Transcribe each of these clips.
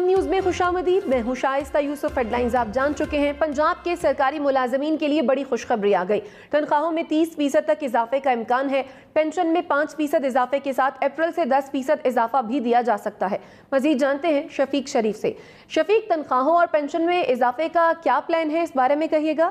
News میں خوشامدید، میں ہوں شائستہ یوسف۔ ہیڈ لائنز آپ جان چکے ہیں۔ پنجاب کے سرکاری ملازمین کے لیے بڑی خوشخبری آ گئی۔ تنخواہوں میں 30% تک اضافے کا امکان ہے۔ پینشن میں 5% اضافے کے ساتھ اپریل سے 10% اضافہ بھی دیا جا سکتا ہے۔ مزید جانتے ہیں شفیق شریف سے۔ شفیق، تنخواہوں اور پینشن میں اضافے کا کیا پلان ہے، اس بارے میں کہیے گا؟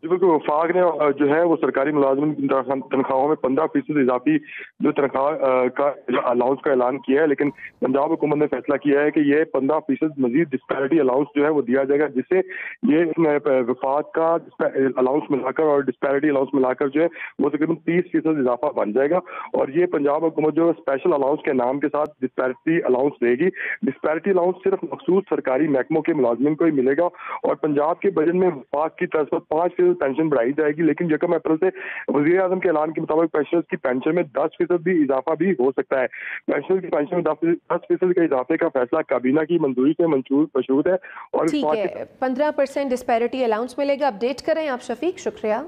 جی بالکل، وفاق نے جو ہے وہ سرکاری ملازمین کی تنخواہوں میں 15% اضافی جو تنخواہ کا الاؤنس کا اعلان کیا ہے، لیکن پنجاب حکومت نے فیصلہ کیا ہے کہ یہ 15% مزید ڈسپیرٹی الاؤنس جو ہے وہ دیا جائے گا، جس سے یہ وفاق کا الاؤنس ملا کر اور ڈسپیرٹی الاؤنس ملا کر جو ہے وہ تقریباً 30% اضافہ بن جائے گا۔ اور یہ پنجاب حکومت جو اسپیشل الاؤنس کے نام کے ساتھ ڈسپیرٹی الاؤنس دے گی۔ ڈسپیرٹی الاؤنس صرف مخصوص سرکاری محکموں کے ملازمین کو ہی ملے گا، اور پنجاب کے بجٹ میں وفاق کی طرف سے 5% پینشن بڑھائی جائے گی، لیکن 1 اپریل سے وزیر اعظم کے اعلان کے مطابق پینشنرز کی پینشن میں 10% بھی اضافہ بھی ہو سکتا ہے۔ پینشنرز کی پینشن میں 10% کے اضافے کا فیصلہ کابینہ کی منظوری سے مشروط ہے۔ اور ٹھیک ہے، 15% ڈسپیرٹی الاؤنس ملے گا۔ اپڈیٹ کریں آپ شفیق، شکریہ۔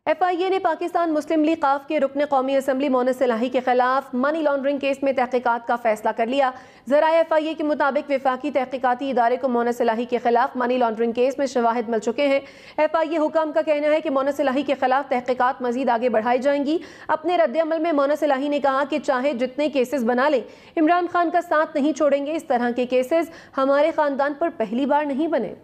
ایف آئی اے نے پاکستان مسلم لیگ ق کے رکن قومی اسمبلی مونس صلاحی کے خلاف منی لانڈرنگ کیس میں تحقیقات کا فیصلہ کر لیا۔ ذرائع ایف آئی اے کے مطابق وفاقی تحقیقاتی ادارے کو مونس صلاحی کے خلاف منی لانڈرنگ کیس میں شواہد مل چکے ہیں۔ ایف آئی اے حکام کا کہنا ہے کہ مونس صلاحی کے خلاف تحقیقات مزید آگے بڑھائی جائیں گی۔ اپنے رد عمل میں مونس صلاحی نے کہا کہ چاہے جتنے کیسز بنا لیں، عمران خان کا ساتھ نہیں چھوڑیں گے۔ اس طرح کے کیسز ہمارے خاندان پر پہلی بار نہیں بنے۔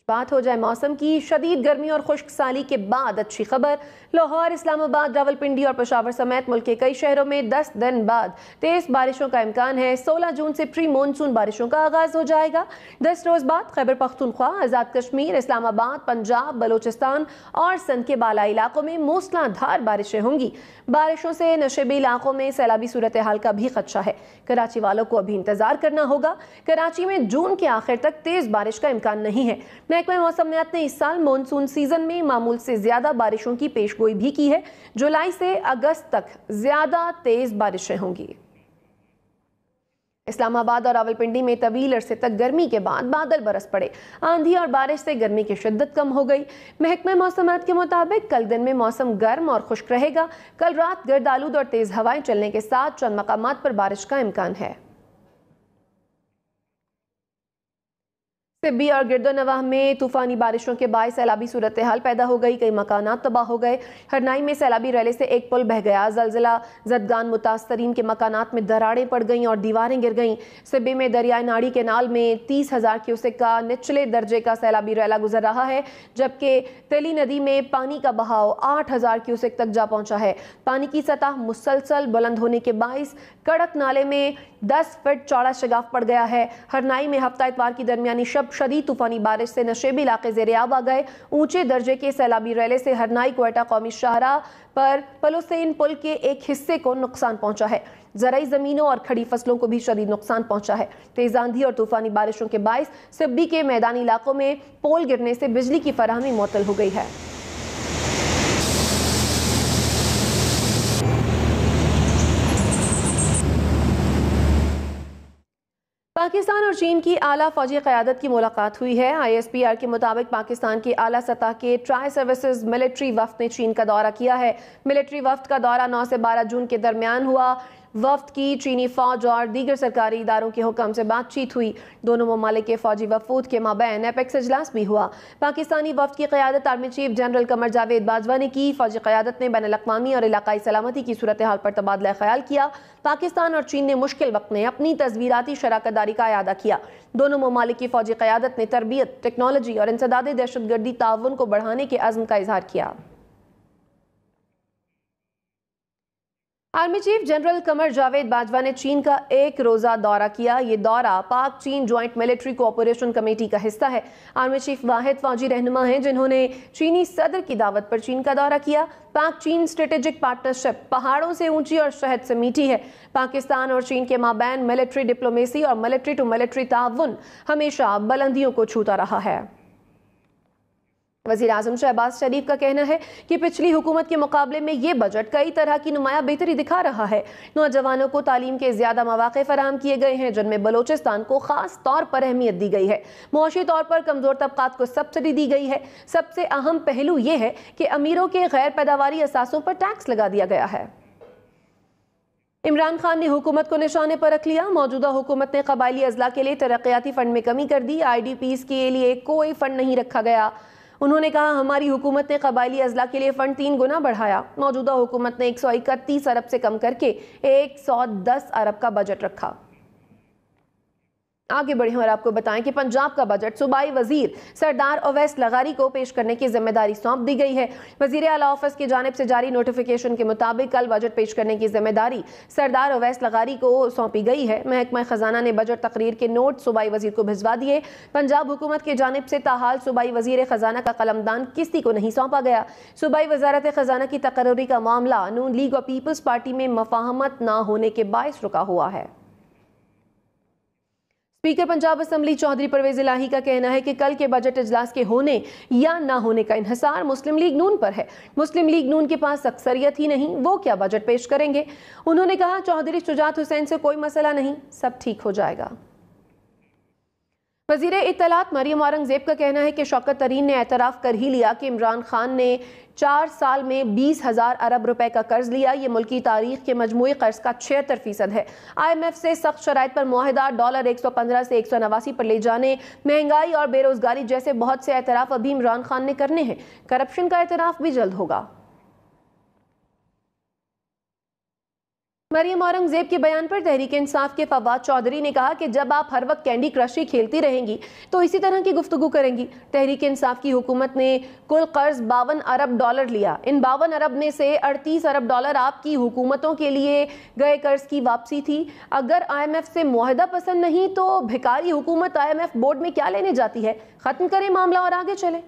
بات ہو جائے موسم کی۔ شدید گرمی اور خشک سالی کے بعد اچھی خبر، لاہور، اسلام آباد، راولپنڈی اور پشاور سمیت ملک کے کئی شہروں میں 10 دن بعد تیز بارشوں کا امکان ہے۔ 16 جون سے پری مونسون بارشوں کا آغاز ہو جائے گا۔ 10 روز بعد خیبر پختونخوا، آزاد کشمیر، اسلام آباد، پنجاب، بلوچستان اور سندھ کے بالائی علاقوں میں موسلا دھار بارشیں ہوں گی۔ بارشوں سے نشیبی علاقوں میں سیلابی صورتحال کا بھی خدشہ ہے۔ کراچی والوں کو ابھی انتظار کرنا ہوگا۔ کراچی میں جون کے آخر تک تیز بارش کا امکان نہیں ہے۔ محکمہ موسمیات نے اس سال مونسون سیزن میں معمول سے زیادہ بارشوں کی پیش گوئی بھی کی ہے۔ جولائی سے اگست تک زیادہ تیز بارشیں ہوں گی۔ اسلام آباد اور راولپنڈی میں طویل عرصے تک گرمی کے بعد بادل برس پڑے۔ آندھی اور بارش سے گرمی کی شدت کم ہو گئی۔ محکمہ موسمیات کے مطابق کل دن میں موسم گرم اور خشک رہے گا۔ کل رات گرد آلود اور تیز ہوائیں چلنے کے ساتھ چند مقامات پر بارش کا امکان ہے۔ سبی اور گرد و نواح میں طوفانی بارشوں کے باعث سیلابی صورتحال پیدا ہو گئی۔ کئی مکانات تباہ ہو گئے۔ ہرنائی میں سیلابی ریلے سے ایک پل بہہ گیا۔ زلزلہ زدگان متاثرین کے مکانات میں دراڑیں پڑ گئیں اور دیواریں گر گئیں۔ سبی میں دریائے ناڑی کینال میں 30,000 کیوسک کا نچلے درجے کا سیلابی ریلا گزر رہا ہے، جبکہ تیلی ندی میں پانی کا بہاؤ 8,000 کیوسک تک جا پہنچا ہے۔ پانی کی سطح مسلسل بلند ہونے کے باعث کڑک نالے میں 10 فٹ چوڑا شگاف پڑ گیا ہے۔ ہرنائی میں ہفتہ اتوار کی درمیانی شب شدید طوفانی بارش سے نشیبی علاقے زیر آب آ گئے۔ اونچے درجے کے سیلابی ریلے سے ہرنائی کوئٹہ قومی شاہراہ پر پلوسین پل کے ایک حصے کو نقصان پہنچا ہے۔ زرعی زمینوں اور کھڑی فصلوں کو بھی شدید نقصان پہنچا ہے۔ تیز آندھی اور طوفانی بارشوں کے باعث سبی کے میدانی علاقوں میں پول گرنے سے بجلی کی فراہمی معطل ہو گئی ہے۔ پاکستان اور چین کی اعلیٰ فوجی قیادت کی ملاقات ہوئی ہے۔ آئی ایس پی آر کے مطابق پاکستان کے اعلیٰ سطح کے ٹرائی سروسز ملٹری وفد نے چین کا دورہ کیا ہے۔ ملٹری وفد کا دورہ 9 سے 12 جون کے درمیان ہوا۔ وفد کی چینی فوج اور دیگر سرکاری اداروں کے حکام سے بات چیت ہوئی۔ دونوں ممالک کے فوجی وفود کے مابین ایپیکس اجلاس بھی ہوا۔ پاکستانی وفد کی قیادت army chief general Qamar Javed Bajwa نے کی۔ فوجی قیادت نے بین الاقوامی اور علاقائی سلامتی کی صورتحال پر تبادلہ خیال کیا۔ پاکستان اور چین نے مشکل وقت میں اپنی تصویراتی شراکت داری کا اعادہ کیا۔ دونوں ممالک کی فوجی قیادت نے تربیت، ٹیکنالوجی اور انسداد دہشت گردی تعاون کو بڑھانے کے عزم کا اظہار کیا۔ Army chief general Qamar Javed Bajwa نے چین کا ایک روزہ دورہ کیا۔ یہ دورہ پاک چین جوائنٹ ملٹری کوآپریشن کمیٹی کا حصہ ہے۔ آرمی چیف واحد فوجی رہنما ہیں جنہوں نے چینی صدر کی دعوت پر چین کا دورہ کیا۔ پاک چین اسٹریٹجک پارٹنرشپ پہاڑوں سے اونچی اور شہد سے میٹھی ہے۔ پاکستان اور چین کے مابین ملٹری ڈپلومیسی اور ملٹری ٹو ملٹری تعاون ہمیشہ بلندیوں کو چھوتا رہا ہے۔ وزیر اعظم شہباز شریف کا کہنا ہے کہ پچھلی حکومت کے مقابلے میں یہ بجٹ کئی طرح کی نمایاں بہتری دکھا رہا ہے۔ نوجوانوں کو تعلیم کے زیادہ مواقع فراہم کیے گئے ہیں، جن میں بلوچستان کو خاص طور پر اہمیت دی گئی ہے۔ معاشی طور پر کمزور طبقات کو سبسڈی دی گئی ہے۔ سب سے اہم پہلو یہ ہے کہ امیروں کے غیر پیداواری اثاثوں پر ٹیکس لگا دیا گیا ہے۔ عمران خان نے حکومت کو نشانے پر رکھ لیا. موجودہ حکومت نے قبائلی اضلاع کے لیے ترقیاتی فنڈ میں کمی کر دی. IDPs کے لیے کوئی فنڈ نہیں رکھا گیا. انہوں نے کہا ہماری حکومت نے قبائلی اضلاع کے لیے فنڈ 3 گنا بڑھایا. موجودہ حکومت نے 131 ارب سے کم کر کے 110 ارب کا بجٹ رکھا. آگے بڑھیں اور آپ کو بتائیں کہ پنجاب کا بجٹ صوبائی وزیر سردار اویس لغاری کو پیش کرنے کی ذمہ داری سونپ دی گئی ہے. وزیر اعلیٰ آفس کی جانب سے جاری نوٹیفیکیشن کے مطابق کل بجٹ پیش کرنے کی ذمہ داری سردار اویس لغاری کو سونپی گئی ہے. محکمہ خزانہ نے بجٹ تقریر کے نوٹ صوبائی وزیر کو بھجوا دیے. پنجاب حکومت کی جانب سے تاحال صوبائی وزیر خزانہ کا قلمدان کسی کو نہیں سونپا گیا. صوبائی وزارت خزانہ کی تقرری کا معاملہ نون لیگ اور پیپلز پارٹی میں مفاہمت نہ ہونے کے باعث رکا ہوا ہے. اسپیکر پنجاب اسمبلی چودھری پرویز الہی کا کہنا ہے کہ کل کے بجٹ اجلاس کے ہونے یا نہ ہونے کا انحصار مسلم لیگ نون پر ہے. مسلم لیگ نون کے پاس اکثریت ہی نہیں, وہ کیا بجٹ پیش کریں گے. انہوں نے کہا چودھری شجاعت حسین سے کوئی مسئلہ نہیں, سب ٹھیک ہو جائے گا. وزیر اطلاعات مریم اورنگزیب کا کہنا ہے کہ شوکت ترین نے اعتراف کر ہی لیا کہ عمران خان نے 4 سال میں 20,000 ارب روپے کا قرض لیا. یہ ملکی تاریخ کے مجموعی قرض کا 76% ہے. IMF سے سخت شرائط پر معاہدہ $115 سے 189 پر لے جانے, مہنگائی اور بے روزگاری جیسے بہت سے اعتراف ابھی عمران خان نے کرنے ہیں. کرپشن کا اعتراف بھی جلد ہوگا. مریم اورنگزیب کے بیان پر تحریک انصاف کے فواد چودھری نے کہا کہ جب آپ ہر وقت کینڈی کرش ہی کھیلتی رہیں گی تو اسی طرح کی گفتگو کریں گی. تحریک انصاف کی حکومت نے کل قرض $52 ارب لیا. ان 52 ارب میں سے $38 ارب آپ کی حکومتوں کے لیے گئے قرض کی واپسی تھی. اگر IMF سے معاہدہ پسند نہیں تو بھکاری حکومت IMF بورڈ میں کیا لینے جاتی ہے. ختم کریں معاملہ اور آگے چلیں.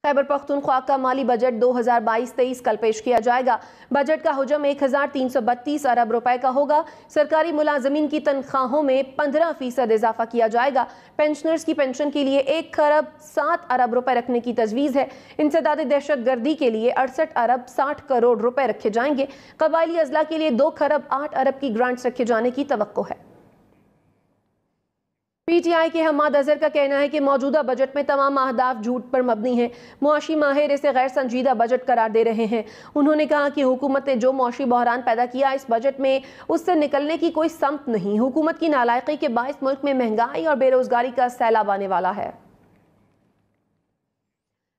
خیبر پختونخوا کا مالی بجٹ 2022-23 کل پیش کیا جائے گا. بجٹ کا حجم 1,332 ارب روپے کا ہوگا. سرکاری ملازمین کی تنخواہوں میں 15% اضافہ کیا جائے گا. پینشنرز کی پینشن کے لیے 1,07 ارب روپے رکھنے کی تجویز ہے. انسداد دہشت گردی کے لیے 68 ارب 60 کروڑ روپے رکھے جائیں گے. قبائلی اضلاع کے لیے 2,08 ارب کی گرانٹس رکھے جانے کی توقع ہے. PTI کے حماد اظہر کا کہنا ہے کہ موجودہ بجٹ میں تمام اہداف جھوٹ پر مبنی ہیں. معاشی ماہر اسے غیر سنجیدہ بجٹ قرار دے رہے ہیں. انہوں نے کہا کہ حکومت نے جو معاشی بحران پیدا کیا اس بجٹ میں اس سے نکلنے کی کوئی سمت نہیں. حکومت کی نالائقی کے باعث ملک میں مہنگائی اور بے روزگاری کا سیلاب آنے والا ہے.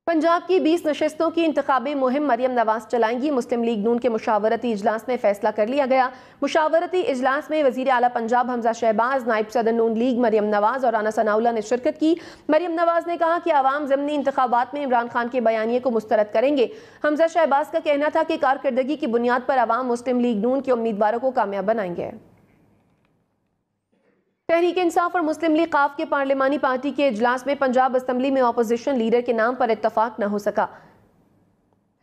پنجاب کی 20 نشستوں کی انتخابی مہم مریم نواز چلائیں گی. مسلم لیگ نون کے مشاورتی اجلاس میں فیصلہ کر لیا گیا. مشاورتی اجلاس میں وزیر اعلیٰ پنجاب حمزہ شہباز, نائب صدر نون لیگ مریم نواز اور رانا ثناء اللہ نے شرکت کی. مریم نواز نے کہا کہ عوام ضمنی انتخابات میں عمران خان کے بیانیے کو مسترد کریں گے. حمزہ شہباز کا کہنا تھا کہ کارکردگی کی بنیاد پر عوام مسلم لیگ نون کے امیدواروں کو کامیاب بنائیں گے. تحریک انصاف اور مسلم لیگ قاف کے پارلیمانی پارٹی کے اجلاس میں پنجاب اسمبلی میں اپوزیشن لیڈر کے نام پر اتفاق نہ ہو سکا.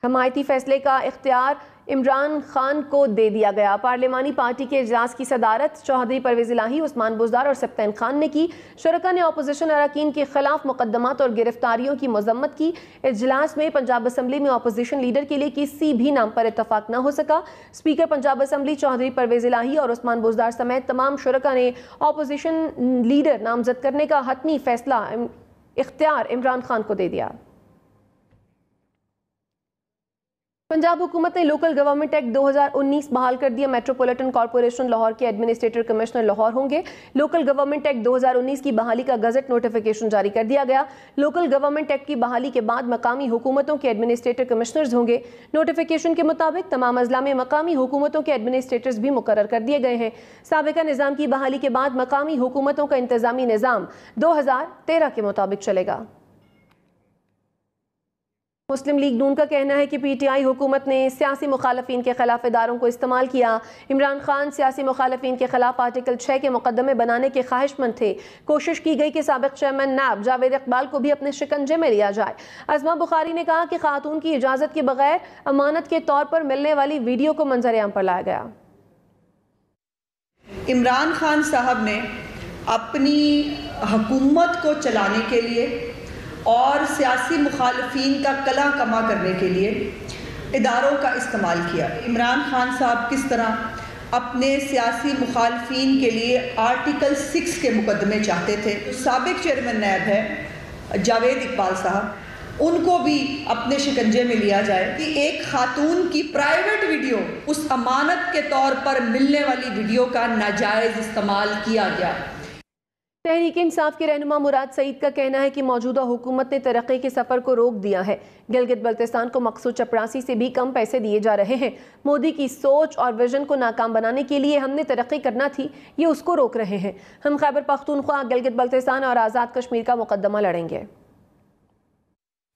حمایتی فیصلے کا اختیار عمران خان کو دے دیا گیا. پارلیمانی پارٹی کے اجلاس کی صدارت چودھری پرویز الہی, عثمان بزدار اور سبطین خان نے کی. شرکا نے اپوزیشن اراکین کے خلاف مقدمات اور گرفتاریوں کی مذمت کی. اجلاس میں پنجاب اسمبلی میں اپوزیشن لیڈر کے لیے کسی بھی نام پر اتفاق نہ ہو سکا. اسپیکر پنجاب اسمبلی چودھری پرویز الہی اور عثمان بزدار سمیت تمام شرکا نے اپوزیشن لیڈر نامزد کرنے کا حتمی فیصلہ اختیار عمران خان کو دے دیا. پنجاب حکومت نے لوکل گورنمنٹ ایکٹ 2019 بحال کر دیا. میٹروپولیٹن کارپوریشن لاہور کے ایڈمنسٹریٹر کمشنر لاہور ہوں گے. لوکل گورنمنٹ ایکٹ 2019 کی بحالی کا گزٹ نوٹیفیکیشن جاری کر دیا گیا. لوکل گورنمنٹ ایکٹ کی بحالی کے بعد مقامی حکومتوں کے ایڈمنسٹریٹر کمشنرز ہوں گے. نوٹیفیکیشن کے مطابق تمام اضلاع میں مقامی حکومتوں کے ایڈمنسٹریٹرز بھی مقرر کر دیے گئے ہیں. سابقہ نظام کی بحالی کے بعد مقامی حکومتوں کا انتظامی نظام 2013 کے مطابق چلے گا. مسلم لیگ نون کا کہنا ہے کہ PTI حکومت نے سیاسی مخالفین کے خلاف اداروں کو استعمال کیا. عمران خان سیاسی مخالفین کے خلاف آرٹیکل 6 کے مقدمے بنانے کے خواہش مند تھے. کوشش کی گئی کہ سابق چیئرمین نیب جاوید اقبال کو بھی اپنے شکنجے میں لیا جائے. ازما بخاری نے کہا کہ خاتون کی اجازت کے بغیر امانت کے طور پر ملنے والی ویڈیو کو منظر عام پر لایا گیا. عمران خان صاحب نے اپنی حکومت کو چلانے کے لیے اور سیاسی مخالفین کا کلاں کما کرنے کے لیے اداروں کا استعمال کیا. عمران خان صاحب کس طرح اپنے سیاسی مخالفین کے لیے آرٹیکل 6 کے مقدمے چاہتے تھے. سابق چیئرمین نیب ہے جاوید اقبال صاحب, ان کو بھی اپنے شکنجے میں لیا جائے کہ ایک خاتون کی پرائیویٹ ویڈیو اس امانت کے طور پر ملنے والی ویڈیو کا ناجائز استعمال کیا گیا۔ تحریک انصاف کے رہنما مراد سعید کا کہنا ہے کہ موجودہ حکومت نے ترقی کے سفر کو روک دیا ہے۔ گلگت بلتستان کو مقصود چپراسی سے بھی کم پیسے دیے جا رہے ہیں۔ مودی کی سوچ اور ویژن کو ناکام بنانے کے لیے ہم نے ترقی کرنا تھی، یہ اس کو روک رہے ہیں۔ ہم خیبر پختونخوا، گلگت بلتستان اور آزاد کشمیر کا مقدمہ لڑیں گے۔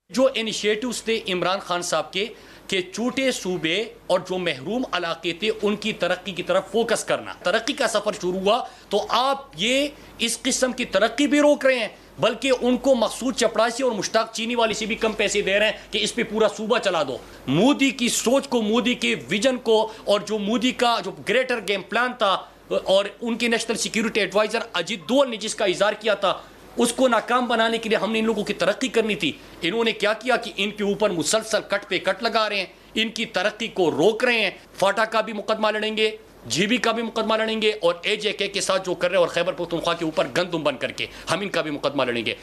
جو انیشیٹوز تھے عمران خان صاحب کے کہ چھوٹے صوبے اور جو محروم علاقے تھے ان کی ترقی کی طرف فوکس کرنا، ترقی کا سفر شروع ہوا تو آپ یہ اس قسم کی ترقی بھی روک رہے ہیں، بلکہ ان کو مقصود چپراسی اور مشتاق چینی والی سے بھی کم پیسے دے رہے ہیں کہ اس پہ پورا صوبہ چلا دو۔ مودی کی سوچ کو، مودی کے ویژن کو، اور جو مودی کا جو گریٹر گیم پلان تھا اور ان کے national security advisor Ajit Doval نے جس کا اظہار کیا تھا، اس کو ناکام بنانے کے لیے ہم نے ان لوگوں کی ترقی کرنی تھی۔ انہوں نے کیا کیا کہ ان کے اوپر مسلسل کٹ پہ کٹ لگا رہے ہیں، ان کی ترقی کو روک رہے ہیں۔ فاٹا کا بھی مقدمہ لڑیں گے، جی بی کا بھی مقدمہ لڑیں گے، اور اے جے کے ساتھ جو کر رہے ہیں اور خیبر پختونخوا کے اوپر گندم بن کر کے ہم ان کا بھی مقدمہ لڑیں گے۔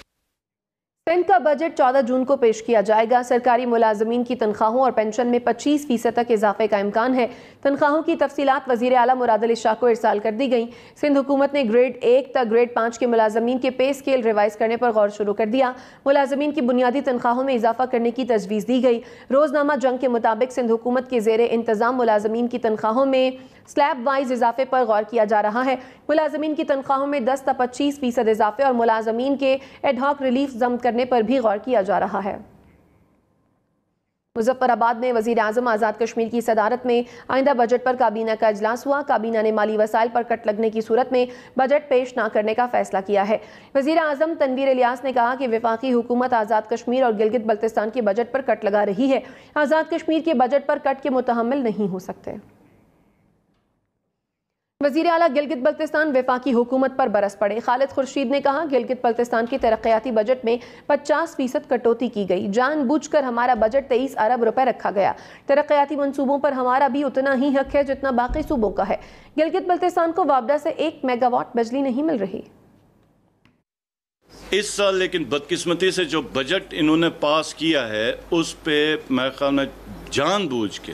سندھ کا بجٹ 14 جون کو پیش کیا جائے گا۔ سرکاری ملازمین کی تنخواہوں اور پینشن میں 25% تک اضافے کا امکان ہے۔ تنخواہوں کی تفصیلات وزیر اعلیٰ مراد علی شاہ کو ارسال کر دی گئیں۔ سندھ حکومت نے گریڈ 1 تا گریڈ 5 کے ملازمین کے پے اسکیل ریوائز کرنے پر غور شروع کر دیا۔ ملازمین کی بنیادی تنخواہوں میں اضافہ کرنے کی تجویز دی گئی۔ روزنامہ جنگ کے مطابق سندھ حکومت کے زیر انتظام ملازمین کی تنخواہوں میں سلیب وائز اضافے پر غور کیا جا رہا ہے۔ ملازمین کی تنخواہوں میں 10 تا 25% اضافے اور ملازمین کے ایڈ ہاک ریلیف ضبط کرنے پر بھی غور کیا جا رہا ہے۔ مظفر آباد میں وزیر اعظم آزاد کشمیر کی صدارت میں آئندہ بجٹ پر کابینہ کا اجلاس ہوا۔ کابینہ نے مالی وسائل پر کٹ لگنے کی صورت میں بجٹ پیش نہ کرنے کا فیصلہ کیا ہے۔ وزیر اعظم تنویر الیاس نے کہا کہ وفاقی حکومت آزاد کشمیر اور گلگت بلتستان کے بجٹ پر کٹ لگا رہی ہے۔ آزاد کشمیر کے بجٹ پر کٹ کے متحمل نہیں ہو سکتے۔ وزیر اعلیٰ گلگت بلتستان وفاقی حکومت پر برس پڑے۔ خالد خورشید نے کہا گلگت بلتستان کے ترقیاتی بجٹ میں 50% کٹوتی کی گئی۔ جان بوجھ کر ہمارا بجٹ 23 ارب روپے رکھا گیا۔ ترقیاتی منصوبوں پر ہمارا بھی اتنا ہی حق ہے جتنا باقی صوبوں کا ہے۔ گلگت بلتستان کو وابڈا سے 1 میگا واٹ بجلی نہیں مل رہی۔ اس سال لیکن بدقسمتی سے جو بجٹ انہوں نے پاس کیا ہے اس پہ میرے خیال میں جان بوجھ کے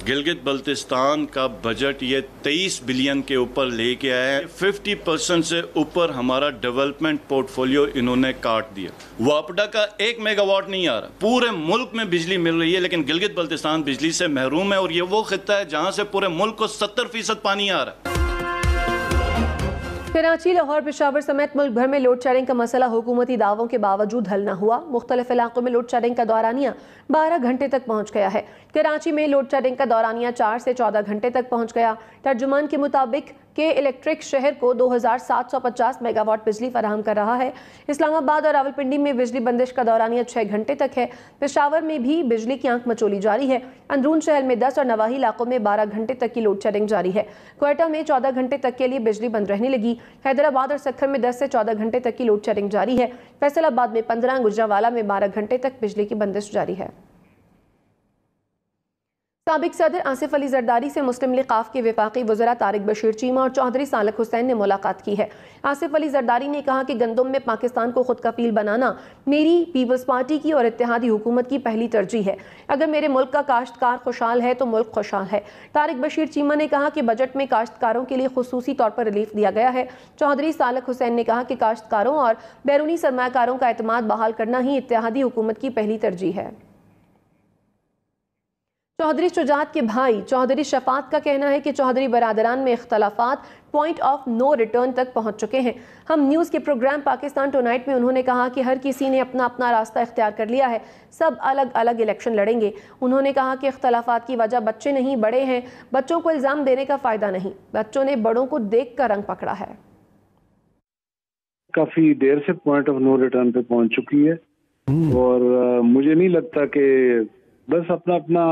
گلگت بلتستان کا بجٹ یہ 23 بلین کے اوپر لے کے آیا ہے۔ 50% سے اوپر ہمارا ڈیولپمنٹ پورٹ فولیو انہوں نے کاٹ دیا۔ واپڈا کا 1 میگا واٹ نہیں آ رہا۔ پورے ملک میں بجلی مل رہی ہے لیکن گلگت بلتستان بجلی سے محروم ہے، اور یہ وہ خطہ ہے جہاں سے پورے ملک کو 70% پانی آ رہا ہے۔ کراچی، لاہور، پشاور سمیت ملک بھر میں لوڈ شیڈنگ کا مسئلہ حکومتی دعووں کے باوجود حل نہ ہوا۔ مختلف علاقوں میں لوڈ شیڈنگ کا دورانیہ 12 گھنٹے تک پہنچ گیا ہے۔ کراچی میں لوڈ شیڈنگ کا دورانیہ 4 سے 14 گھنٹے تک پہنچ گیا۔ ترجمان کے مطابق کہ الیکٹرک شہر کو 2750 میگا واٹ بجلی فراہم کر رہا ہے۔ اسلام آباد اور راولپنڈی میں بجلی بندش کا دورانیہ 6 گھنٹے تک ہے۔ پشاور میں بھی بجلی کی آنکھ مچولی جاری ہے۔ اندرون شہر میں 10 اور نواحی علاقوں میں 12 گھنٹے تک کی لوڈ شیڈنگ جاری ہے۔ کوئٹہ میں 14 گھنٹے تک کے لیے بجلی بند رہنے لگی۔ حیدرآباد اور سکھر میں 10 سے 14 گھنٹے تک کی لوڈ شیڈنگ جاری ہے۔ فیصل آباد میں 15، گجرانوالہ میں 12 گھنٹے تک بجلی کی بندش جاری ہے۔ سابق صدر آصف علی زرداری سے مسلم لیگ ق کے وفاقی وزراء طارق بشیر چیمہ اور چوہدری صالح حسین نے ملاقات کی ہے۔ آصف علی زرداری نے کہا کہ گندم میں پاکستان کو خود کفیل بنانا میری پیپلز پارٹی کی اور اتحادی حکومت کی پہلی ترجیح ہے۔ اگر میرے ملک کا کاشتکار خوشحال ہے تو ملک خوشحال ہے۔ طارق بشیر چیمہ نے کہا کہ بجٹ میں کاشتکاروں کے لیے خصوصی طور پر ریلیف دیا گیا ہے۔ چوہدری صالح حسین نے کہا کہ کاشتکاروں اور بیرونی سرمایہ کاروں کا اعتماد بحال کرنا ہی اتحادی حکومت کی پہلی ترجیح ہے۔ چوہدری شجاعت کے بھائی چوہدری شفاعت کا کہنا ہے کہ چوہدری برادران میں اختلافات پوائنٹ آف نو ریٹرن تک پہنچ چکے ہیں۔ ہم نیوز کے پروگرام پاکستان ٹونائٹ میں انہوں نے کہا کہ ہر کسی نے اپنا اپنا راستہ اختیار کر لیا ہے، سب الگ الگ الیکشن لڑیں گے۔ انہوں نے کہا کہ اختلافات کی وجہ بچے نہیں بڑے ہیں، بچوں کو الزام دینے کا فائدہ نہیں، بچوں نے بڑوں کو دیکھ کر رنگ پکڑا ہے۔ کافی دیر سے پوائنٹ آف نو ریٹرن پہ پہنچ چکی ہے اور مجھے نہیں لگتا کہ بس اپنا اپنا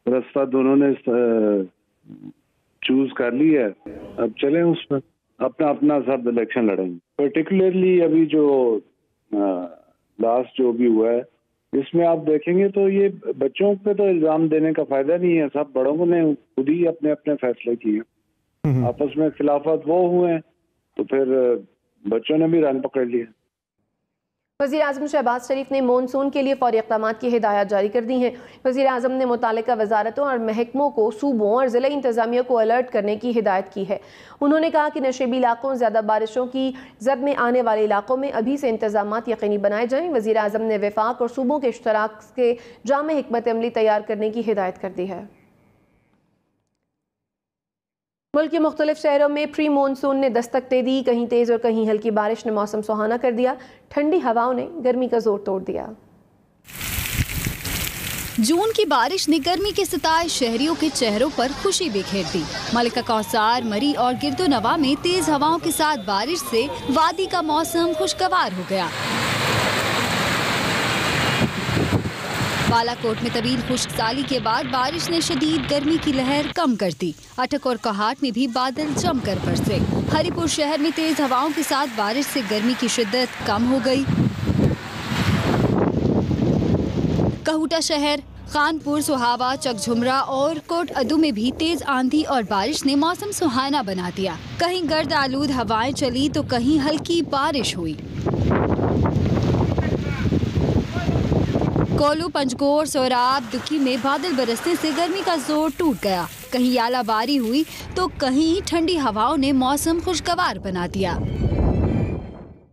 راستہ دونوں نے چوز کر لیا ہے، اب چلیں اس پر اپنا اپنا سب الیکشن لڑیں گے۔ پرٹیکولرلی ابھی جو لاسٹ جو بھی ہوا ہے اس میں آپ دیکھیں گے تو یہ بچوں پہ تو الزام دینے کا فائدہ نہیں ہے، سب بڑوں نے خود ہی اپنے اپنے فیصلے کیے، آپس میں اختلافات وہ ہوئے ہیں تو پھر بچوں نے بھی رنگ پکڑ لیا۔ وزیر اعظم شہباز شریف نے مونسون کے لیے فوری اقدامات کی ہدایات جاری کر دی ہیں۔ وزیر اعظم نے متعلقہ وزارتوں اور محکموں کو صوبوں اور ضلعی انتظامیہ کو الرٹ کرنے کی ہدایت کی ہے۔ انہوں نے کہا کہ نشیبی علاقوں، زیادہ بارشوں کی زد میں آنے والے علاقوں میں ابھی سے انتظامات یقینی بنائے جائیں۔ وزیر اعظم نے وفاق اور صوبوں کے اشتراک کے جامع حکمت عملی تیار کرنے کی ہدایت کر دی ہے۔ ملک کے مختلف شہروں میں پری مونسون نے دستک دے دی، کہیں تیز اور کہیں ہلکی بارش نے موسم سہانا کر دیا، ٹھنڈی ہواؤں نے گرمی کا زور توڑ دیا۔ جون کی بارش نے گرمی کے ستائے شہریوں کے چہروں پر خوشی بکھیر دی۔ ملکہ کوثر، مری اور گرد و نواح میں تیز ہواؤں کے ساتھ بارش سے وادی کا موسم خوشگوار ہو گیا۔ بالا کوٹ میں طویل خشک سالی کے بعد بارش نے شدید گرمی کی لہر کم کر دی۔ اٹک اور کوہاٹ میں بھی بادل جم کر برسے۔ ہری پور شہر میں تیز ہواؤں کے ساتھ بارش سے گرمی کی شدت کم ہو گئی۔ کہوٹہ شہر، خانپور، سہاوا، چک جھمرا اور کوٹ ادو میں بھی تیز آندھی اور بارش نے موسم سہانا بنا دیا۔ کہیں گرد آلود ہوائیں چلی تو کہیں ہلکی بارش ہوئی۔ کولو، پنجگور، سوراب، دکی میں بادل برسنے سے گرمی کا زور ٹوٹ گیا۔ کہیں یالہ باری ہوئی تو کہیں ٹھنڈی ہواؤں نے موسم خوشگوار بنا دیا۔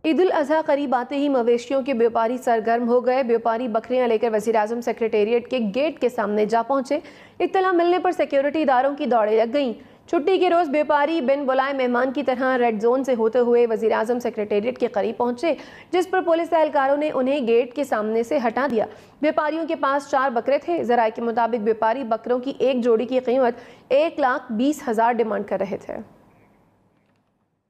عید الاضحیٰ قریب آتے ہی مویشیوں کے بیوپاری سرگرم ہو گئے۔ بیوپاری بکریاں لے کر وزیر اعظم سیکریٹریٹ کے گیٹ کے سامنے جا پہنچے۔ اطلاع ملنے پر سیکیورٹی اداروں کی دوڑیں لگ گئیں۔ چھٹی کے روز بیوپاری بن بلائے مہمان کی طرح ریڈ زون سے ہوتے ہوئے وزیر اعظم سیکریٹریٹ کے قریب پہنچے، جس پر پولیس اہلکاروں نے انہیں گیٹ کے سامنے سے ہٹا دیا۔ بیوپاریوں کے پاس 4 بکرے تھے۔ ذرائع کے مطابق بیوپاری بکروں کی ایک جوڑی کی قیمت 1,20,000 ڈیمانڈ کر رہے تھے۔